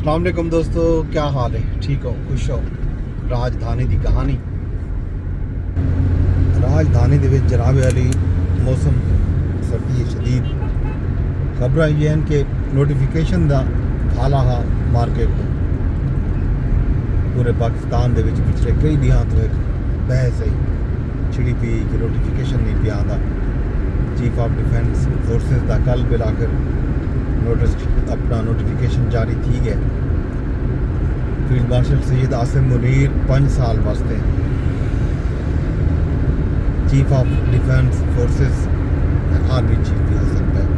अस्सलाम वालेकुम दोस्तों, क्या हाल है? ठीक हो, खुश हो? राजधानी की कहानी। राजधानी दे विच जनाब अली मौसम सर्दी शदीद खबर ये हैं कि नोटिफिकेशन का हाला हा मार्केट को पूरे पाकिस्तान दे विच पिछले कई दिनों तो एक बहस है छिड़ी पी कि नोटिफिकेशन नहीं पिया आंदा। चीफ ऑफ डिफेंस फोर्सेस का कल बिल आखिर नोटिस अपना नोटिफिकेशन जारी थी गया। फील्ड मार्शल सैयद आसिम मुनीर 5 साल वास्ते chief of defence forces army chief भी हो सकता है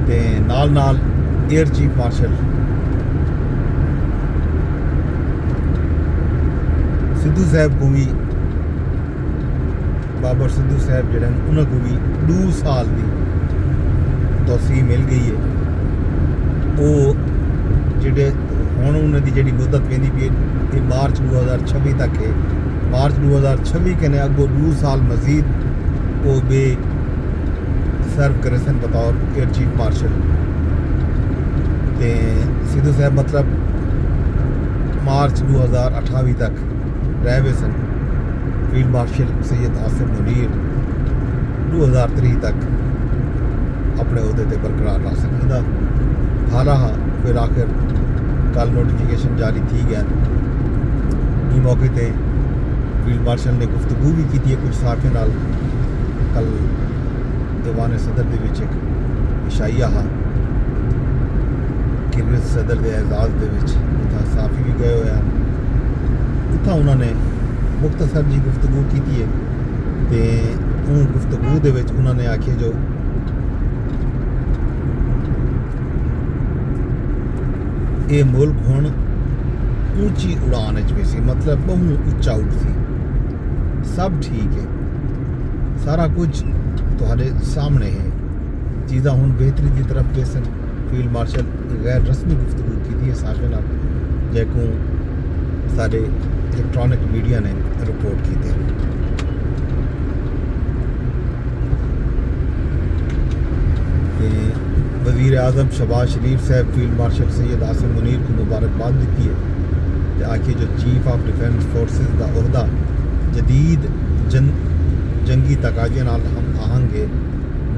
ते नाल नाल एयर चीफ मार्शल सिद्धू साहब को भी बाबर सिद्धू साहब जड़े उन्होंने भी 2 साल की तोसी मिल गई है। वो जेडे हुण उन्होंने जी मुद्दत पेंदी पी ये मार्च 2026 तक है। मार्च 2026 के ने अगो 2 साल मजीद वो बे सर्व करे सन बतौर एयर चीफ मार्शल। ते सिद्धू साहब मतलब मार्च 2028 तक रहे सन। फील्ड मार्शल सैयद आसिम मुनीर 2023 तक अपने अहदे पर बरकरार रह सकता। हारा फिर आखिर कल नोटिफिकेशन जारी थी गया। इस मौके पर फील्ड मार्शल ने गुफ्तगू भी की है कुछ साफियों नाल। कल दीवान सदर के एक इशाइया हा किरगिज सदर के एजाज के साफी भी गए हुए हैं। उतना उन्होंने मुख्तसर जी गुफ्तगू की है ते उन गुफ्तगू दे विच उन्होंने आखे जो ये मुल्क हुण ऊंची उड़ान भी सी, मतलब बहु उच्चा उठ सी। सब ठीक है, सारा कुछ तुहाडे सामने है। चीज़ा हुण बेहतरी की तरफ पेसन। फील्ड मार्शल गैर रस्मी गुफ्तगू की है साफे नाल जैको सारे इलेक्ट्रॉनिक मीडिया ने रिपोर्ट की थे। वज़ीर आज़म शहबाज शरीफ साहब फील्ड मार्शल सैयद आसिम मुनीर को मुबारकबाद दी है। आखिर जो चीफ ऑफ डिफेंस फोर्सेस का अहदा जदीद जंगी तकाजे नाल हम आहंगे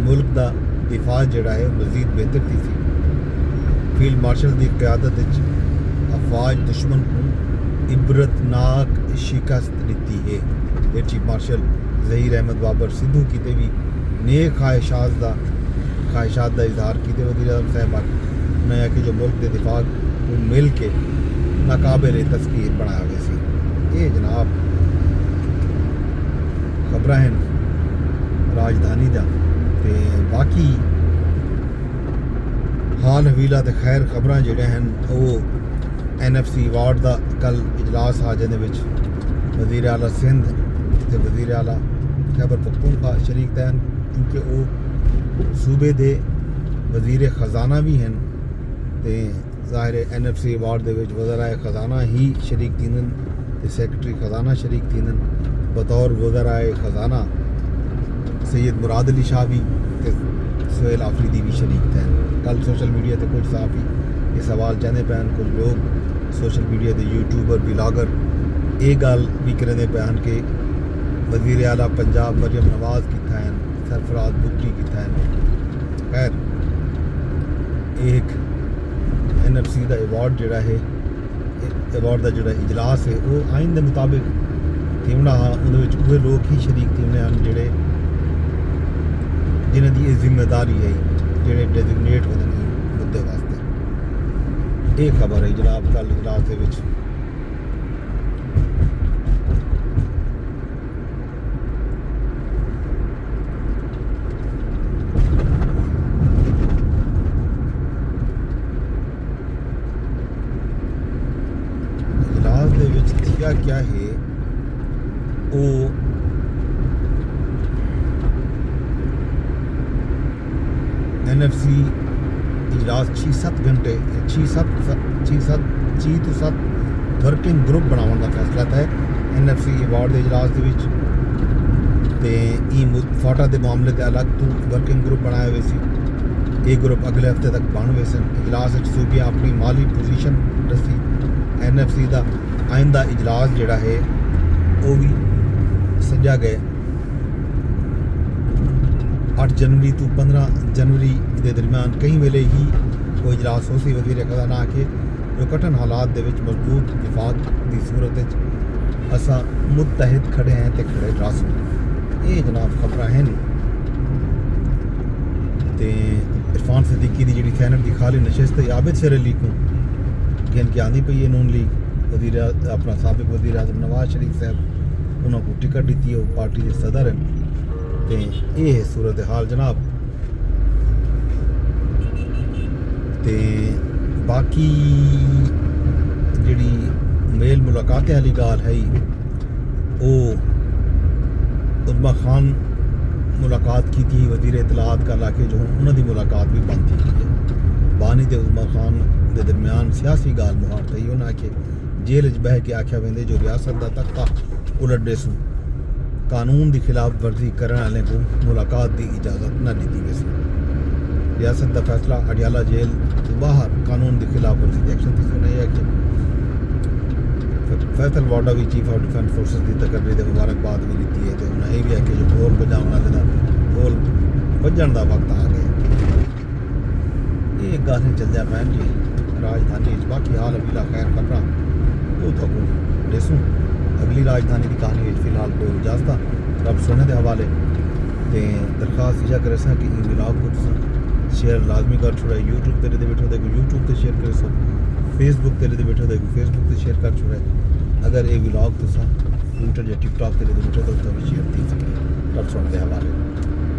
मुल्क का दिफा जड़ा है मजीद बेहतर थी सी। फील्ड मार्शल की क्यादत अफवाज दुश्मन को इबरतनाक शिकस्त दी है। Air chief marshal Zaheer Ahmed Babar Sidhu किते भी नेक ख्वाहिशात का इजहार किए। वज़ीर आज़म साहब ने कि जो मुल्क के दिफा को मिल के नाकाबिल तस्कीर बनाया गया सी। ये जनाब खबर हैं राजधानी का। ते बाकी हाल हवीला तो खैर खबर जोड़े हैं वो NFC अवार्ड का कल इजलास आ जिहदे विच वज़ीर आला सिंध ते वज़ीर आला खैबर पख्तूनख्वा शरीक थे क्योंकि वो सूबे दे वज़ीर ख़जाना भी हैं। ते ज़ाहिर NFC अवार्ड दे विच वज़राए ख़जाना ही शरीक थींदन ते सैकटरी ख़जाना शरीक थींदन। बतौर वज़राए ख़जाना सैयद मुराद अली शाह भी ते सुहेल आफरीदी भी शरीक थे। कल सोशल मीडिया ते कुछ साफ़ी ये सवाल चाहते पैन कुछ लोग सोशल मीडिया के यूट्यूबर ब्लॉगर ये गल भी करते पैन के वज़ीर आला पंजाब मरियम नवाज कितना है, सरफराज बुट्टी कितना है। खैर एक NFC का अवार्ड जोड़ा है अवार्ड का जोड़ा इजलास है वो आइन के मुताबिक थीमना हाँ उन्हें लोग ही शरीक थीमने हैं जोड़े जिन्हें की जिम्मेदारी है जोड़े डेजिग्नेट होते हैं मुद्दे वास्ते। ये खबर है जनाब कल इजलास के विच। इजलास के विच थिया क्या है वो NFC इजलास 6-7 घंटे 6 वर्किंग ग्रुप बनाने का फैसला था NFC अवार्ड के इजलास के फाटा के मामले के अलग तो वर्किंग ग्रुप बनाए हुए सी। ਇਹ ਗਰੁੱਪ ਅਗਲੇ ਹਫਤੇ ਤੱਕ ਬਣ ਹੋਏ ਸਨ। ਇਜਲਾਸ ਵਿੱਚ ਸੂਬੀਆਂ ਆਪਣੀ ਮਾਲੀ ਪੋਜੀਸ਼ਨ ਦੱਸੀ। NFC ਦਾ ਆਇੰਦਾ ਇਜਲਾਸ ਜਿਹੜਾ ਹੈ ਉਹ ਵੀ ਸੱਜਾ ਗਏ 8 जनवरी ਤੋਂ 15 जनवरी ਦੇ ਦਰਮਿਆਨ ਕਈ ਵੇਲੇ ਹੀ ਕੋਈ ਇਜਲਾਸ ਹੋ ਸੀ। ਵਜ਼ੀਰ ਖਜ਼ਾਨਾ ਕਿ ਜੋ ਕਠਨ ਹਾਲਾਤ ਦੇ ਵਿੱਚ ਮਜ਼ਬੂਤ ਵਿਫਾਕ ਦੀ ਸੂਰਤ ਵਿੱਚ ਅਸਾਂ ਮੁਤਹਿਦ ਖੜੇ ਹਾਂ ਤੇ ਖੜੇ ਰਾਸੂ। ਇਹ ਜਨਾਬ ਖਬਰਾਂ ਹਨ। ਤੇ इरफान सिद्दीकी की जी सैनट की खाली नशस्त आबिद शेर अली को जिनकी आंदी पई है नून लीग वजीर अपना सबक वजीर आजम नवाज शरीफ साहब उन्होंने टिकट दी है, पार्टी के सदर हैं। तो ये है सूरत हाल जनाब। तो बाकी जी मेल मुलाकातें वाली गाल है वो उजमा खान मुलाकात की थी वजीर इतलात का लाके जो उन्होंने मुलाकात भी बंद थी है। बानी ते उजमा खान के दरमियान सियासी गाल मुहार थी। उन्हें आखे जेल च बह के आख्या वेंदे जो रियासत का तख्ता उलट सू कानून की खिलाफ वर्जी करने वाले को मुलाकात की इजाज़त न दी वैसी। रियासत का फैसला अडियाला जेल तो बाहर कानून की खिलाफ वर्जी की एक्शन थी। उन्हें यह कि फैसल वाडा भी चीफ ऑफ डिफेंस फोर्सेस की तकरीर से मुबारकबाद भी दी है। तो उन्हें यह भी है कि जो ढोल बजाने वाले का ढोल बजन का वक्त आ गया। ये गल चलदा पैन जी राजधानी। बाकी हाल अबीला खैर खबरा वो थकू देसूँ अगली राजधानी की कहानी फिलहाल कोई इजाजत रब सुने के हवाले। तो दरखास्त इजा करे कि व्लॉग को शेयर लाजमी कर छोड़ा। यूट्यूब तेरे दे बैठो देखो यूट्यूब से शेयर करे सो, फेसबुक तेरे दे बैठो देखो फेसबुक से शेयर कर छोड़ा। अगर ये व्लॉग तुसा ट्विटर या टिकटॉक तेरे दे बैठो तो भी शेयर थी सके रब सुने के हवाले।